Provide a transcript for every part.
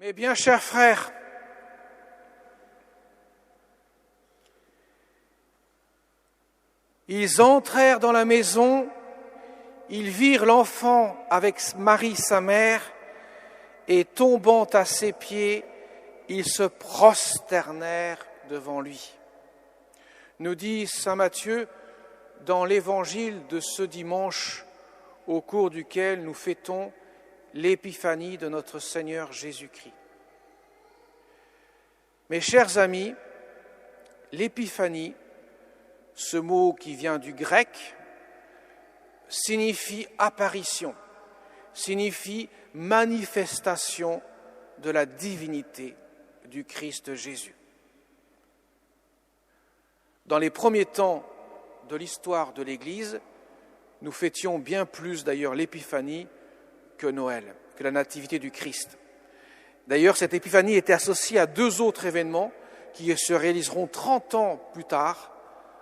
Mes bien chers frères, ils entrèrent dans la maison, ils virent l'enfant avec Marie sa mère, et tombant à ses pieds, ils se prosternèrent devant lui. Nous dit saint Matthieu dans l'évangile de ce dimanche au cours duquel nous fêtons l'épiphanie de notre Seigneur Jésus-Christ. Mes chers amis, l'épiphanie, ce mot qui vient du grec, signifie apparition, signifie manifestation de la divinité du Christ Jésus. Dans les premiers temps de l'histoire de l'Église, nous fêtions bien plus d'ailleurs l'épiphanie que Noël, que la nativité du Christ. D'ailleurs, cette épiphanie était associée à deux autres événements qui se réaliseront 30 ans plus tard,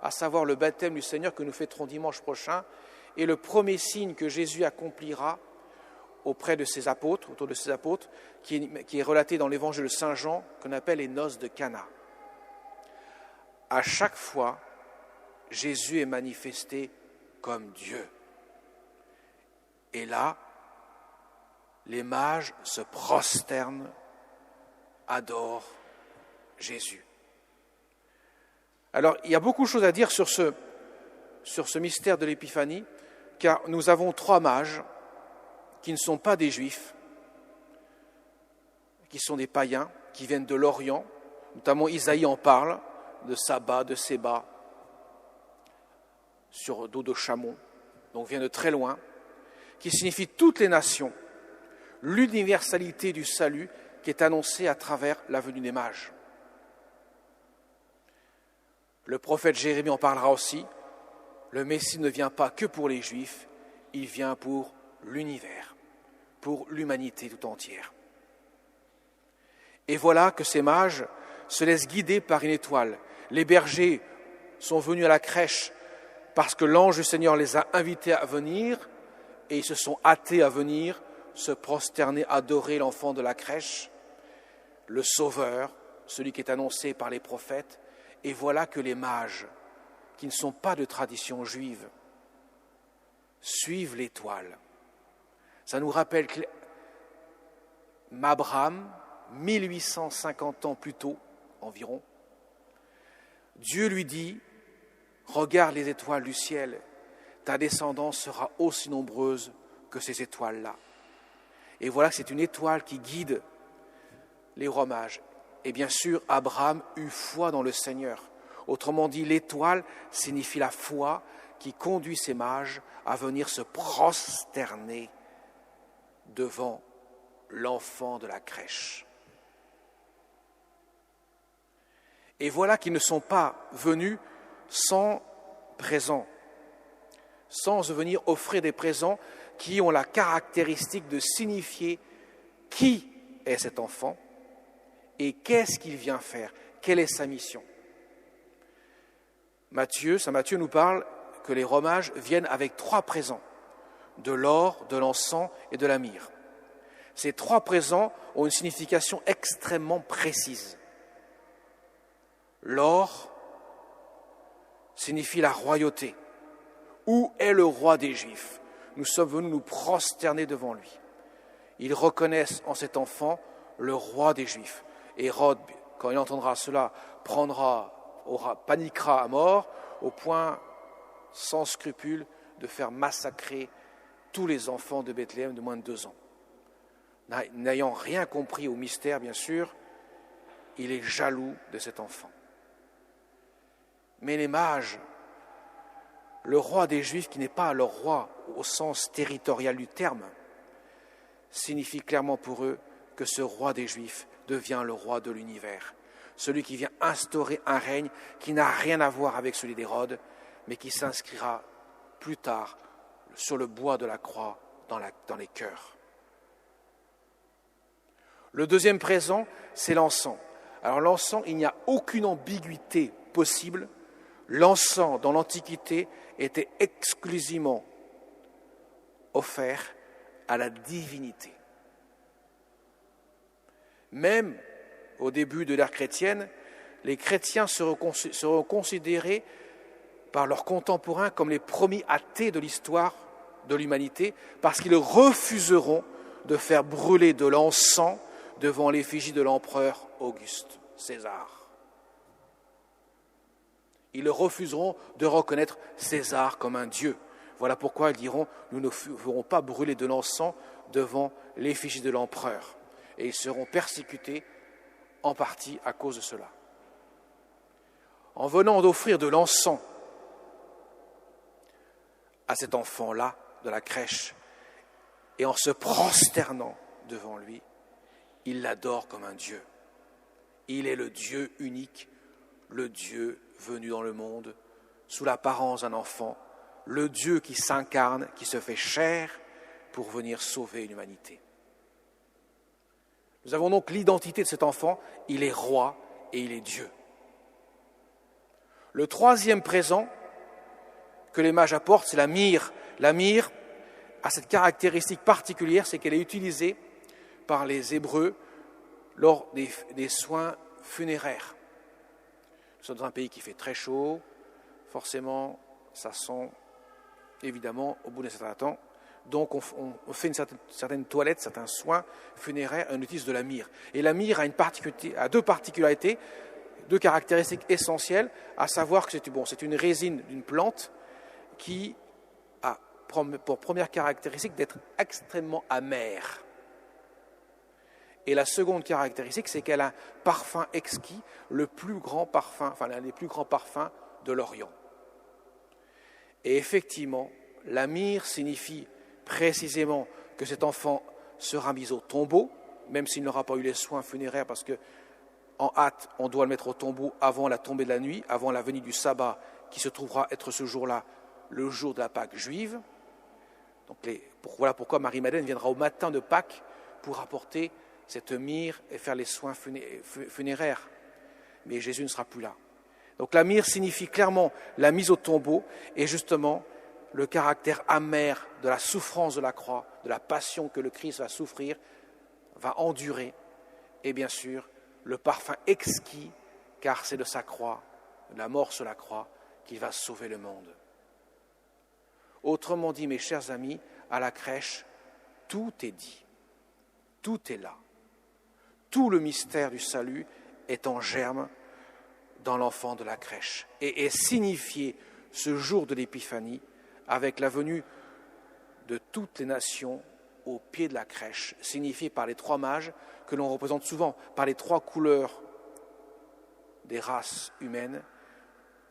à savoir le baptême du Seigneur que nous fêterons dimanche prochain, et le premier signe que Jésus accomplira auprès de ses apôtres, autour de ses apôtres, qui est relaté dans l'évangile de Saint Jean, qu'on appelle les noces de Cana. À chaque fois, Jésus est manifesté comme Dieu. Et là, les mages se prosternent, adorent Jésus. Alors, il y a beaucoup de choses à dire sur ce mystère de l'épiphanie, car nous avons 3 mages qui ne sont pas des Juifs, qui sont des païens, qui viennent de l'Orient, notamment Isaïe en parle, de Saba, de Séba, sur dos de chameau, donc vient de très loin, qui signifie toutes les nations, l'universalité du salut qui est annoncée à travers la venue des mages. Le prophète Jérémie en parlera aussi, le Messie ne vient pas que pour les Juifs, il vient pour l'univers, pour l'humanité tout entière. Et voilà que ces mages se laissent guider par une étoile. Les bergers sont venus à la crèche parce que l'ange du Seigneur les a invités à venir et ils se sont hâtés à venir, se prosterner, adorer l'enfant de la crèche, le Sauveur, celui qui est annoncé par les prophètes. Et voilà que les mages, qui ne sont pas de tradition juive, suivent l'étoile. Ça nous rappelle qu'Abraham, 1850 ans plus tôt environ, Dieu lui dit « Regarde les étoiles du ciel, ta descendance sera aussi nombreuse que ces étoiles-là. » Et voilà que c'est une étoile qui guide les rois mages. Et bien sûr, Abraham eut foi dans le Seigneur. Autrement dit, l'étoile signifie la foi qui conduit ces mages à venir se prosterner devant l'enfant de la crèche. Et voilà qu'ils ne sont pas venus sans présents, sans venir offrir des présents qui ont la caractéristique de signifier qui est cet enfant et qu'est-ce qu'il vient faire, quelle est sa mission. Saint Matthieu nous parle que les rois mages viennent avec 3 présents, de l'or, de l'encens et de la myrrhe. Ces 3 présents ont une signification extrêmement précise. L'or signifie la royauté. Où est le roi des Juifs ? Nous sommes venus nous prosterner devant lui. Ils reconnaissent en cet enfant le roi des Juifs. Hérode, quand il entendra cela, paniquera à mort, au point, sans scrupule, de faire massacrer tous les enfants de Bethléem de moins de 2 ans. N'ayant rien compris au mystère, bien sûr, il est jaloux de cet enfant. Mais les mages, le roi des Juifs, qui n'est pas leur roi au sens territorial du terme, signifie clairement pour eux que ce roi des Juifs devient le roi de l'univers, celui qui vient instaurer un règne qui n'a rien à voir avec celui d'Hérode, mais qui s'inscrira plus tard sur le bois de la croix dans les cœurs. Le deuxième présent, c'est l'encens. Alors l'encens, il n'y a aucune ambiguïté possible. L'encens, dans l'Antiquité, était exclusivement offert à la divinité. Même au début de l'ère chrétienne, les chrétiens seront considérés par leurs contemporains comme les premiers athées de l'histoire de l'humanité, parce qu'ils refuseront de faire brûler de l'encens devant l'effigie de l'empereur Auguste César. Ils refuseront de reconnaître César comme un dieu. Voilà pourquoi ils diront « Nous ne ferons pas brûler de l'encens devant l'effigie de l'empereur ». Et ils seront persécutés en partie à cause de cela. En venant d'offrir de l'encens à cet enfant-là de la crèche et en se prosternant devant lui, il l'adore comme un Dieu. Il est le Dieu unique, le Dieu venu dans le monde sous l'apparence d'un enfant, le Dieu qui s'incarne, qui se fait chair pour venir sauver l'humanité. Nous avons donc l'identité de cet enfant, il est roi et il est Dieu. Le troisième présent que les mages apportent, c'est la myrrhe. La myrrhe a cette caractéristique particulière, c'est qu'elle est utilisée par les Hébreux lors des soins funéraires. Nous sommes dans un pays qui fait très chaud, forcément, ça sent évidemment au bout d'un certain temps. Donc on fait une certaine toilette, certains soins funéraires, on utilise de la myrrhe. Et la myrrhe a deux particularités, deux caractéristiques essentielles, à savoir que c'est une résine d'une plante qui a pour première caractéristique d'être extrêmement amère. Et la seconde caractéristique, c'est qu'elle a un parfum exquis, l'un des plus grands parfums de l'Orient. Et effectivement, la myrrhe signifie précisément que cet enfant sera mis au tombeau, même s'il n'aura pas eu les soins funéraires, parce que en hâte, on doit le mettre au tombeau avant la tombée de la nuit, avant la venue du sabbat, qui se trouvera être ce jour-là, le jour de la Pâque juive. Donc voilà pourquoi Marie-Madeleine viendra au matin de Pâques pour apporter cette myrrhe et faire les soins funéraires. Mais Jésus ne sera plus là. Donc la myrrhe signifie clairement la mise au tombeau et justement le caractère amer de la souffrance de la croix, de la passion que le Christ va souffrir, va endurer, et bien sûr le parfum exquis, car c'est de sa croix, de la mort sur la croix, qu'il va sauver le monde. Autrement dit, mes chers amis, à la crèche, tout est dit, tout est là. Tout le mystère du salut est en germe dans l'enfant de la crèche et est signifié ce jour de l'Épiphanie avec la venue de toutes les nations au pied de la crèche, signifié par les trois mages que l'on représente souvent par les trois couleurs des races humaines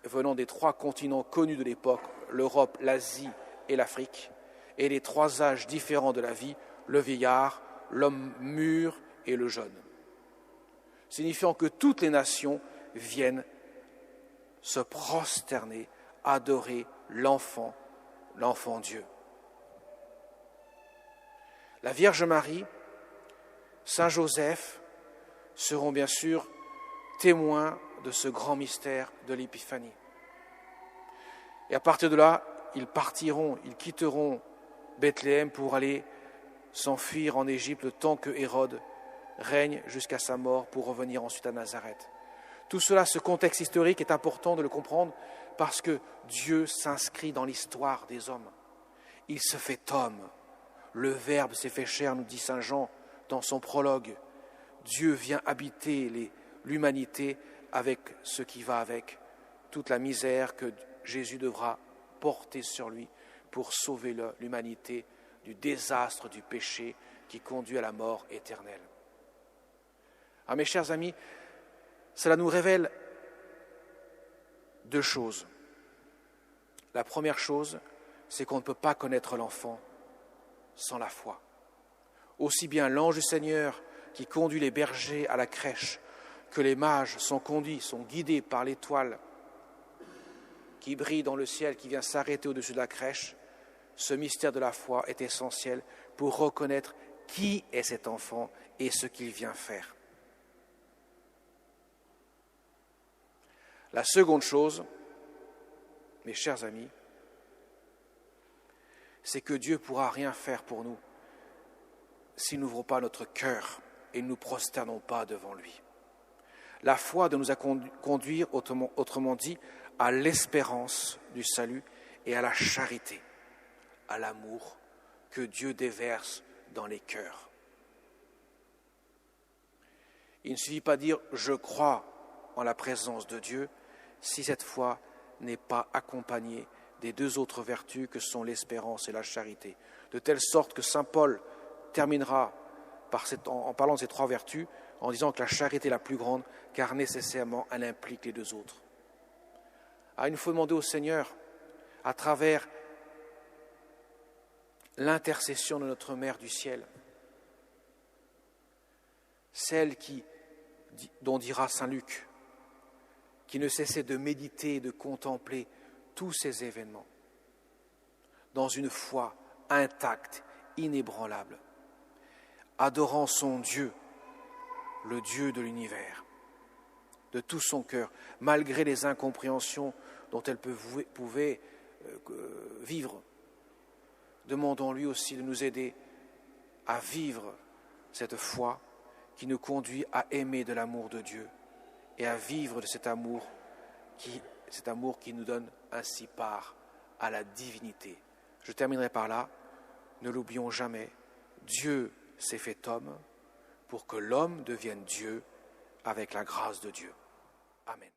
venant des trois continents connus de l'époque, l'Europe, l'Asie et l'Afrique, et les trois âges différents de la vie, le vieillard, l'homme mûr et le jeune, signifiant que toutes les nations viennent se prosterner, adorer l'enfant Dieu. La Vierge Marie, Saint Joseph seront bien sûr témoins de ce grand mystère de l'Épiphanie. Et à partir de là, ils quitteront Bethléem pour aller s'enfuir en Égypte le temps que Hérode règne jusqu'à sa mort pour revenir ensuite à Nazareth. Tout cela, ce contexte historique est important de le comprendre parce que Dieu s'inscrit dans l'histoire des hommes. Il se fait homme. Le Verbe s'est fait chair, nous dit saint Jean dans son prologue. Dieu vient habiter l'humanité avec ce qui va avec, toute la misère que Jésus devra porter sur lui pour sauver l'humanité du désastre du péché qui conduit à la mort éternelle. Ah, mes chers amis, cela nous révèle deux choses. La première chose, c'est qu'on ne peut pas connaître l'enfant sans la foi. Aussi bien l'ange du Seigneur qui conduit les bergers à la crèche que les mages sont guidés par l'étoile qui brille dans le ciel, qui vient s'arrêter au-dessus de la crèche, ce mystère de la foi est essentiel pour reconnaître qui est cet enfant et ce qu'il vient faire. La seconde chose, mes chers amis, c'est que Dieu ne pourra rien faire pour nous s'il n'ouvre pas notre cœur et ne nous prosternons pas devant lui. La foi doit nous conduire, autrement dit, à l'espérance du salut et à la charité, à l'amour que Dieu déverse dans les cœurs. Il ne suffit pas de dire « je crois en la présence de Dieu » si cette foi n'est pas accompagnée des deux autres vertus que sont l'espérance et la charité. De telle sorte que saint Paul terminera en parlant de ces trois vertus en disant que la charité est la plus grande car nécessairement elle implique les deux autres. Alors il nous faut demander au Seigneur, à travers l'intercession de notre Mère du ciel, celle dont dira saint Luc, qui ne cessait de méditer et de contempler tous ces événements dans une foi intacte, inébranlable, adorant son Dieu, le Dieu de l'univers, de tout son cœur, malgré les incompréhensions dont elle pouvait vivre. Demandons-lui aussi de nous aider à vivre cette foi qui nous conduit à aimer de l'amour de Dieu et à vivre de cet amour qui nous donne ainsi part à la divinité. Je terminerai par là. Ne l'oublions jamais, Dieu s'est fait homme pour que l'homme devienne Dieu avec la grâce de Dieu. Amen.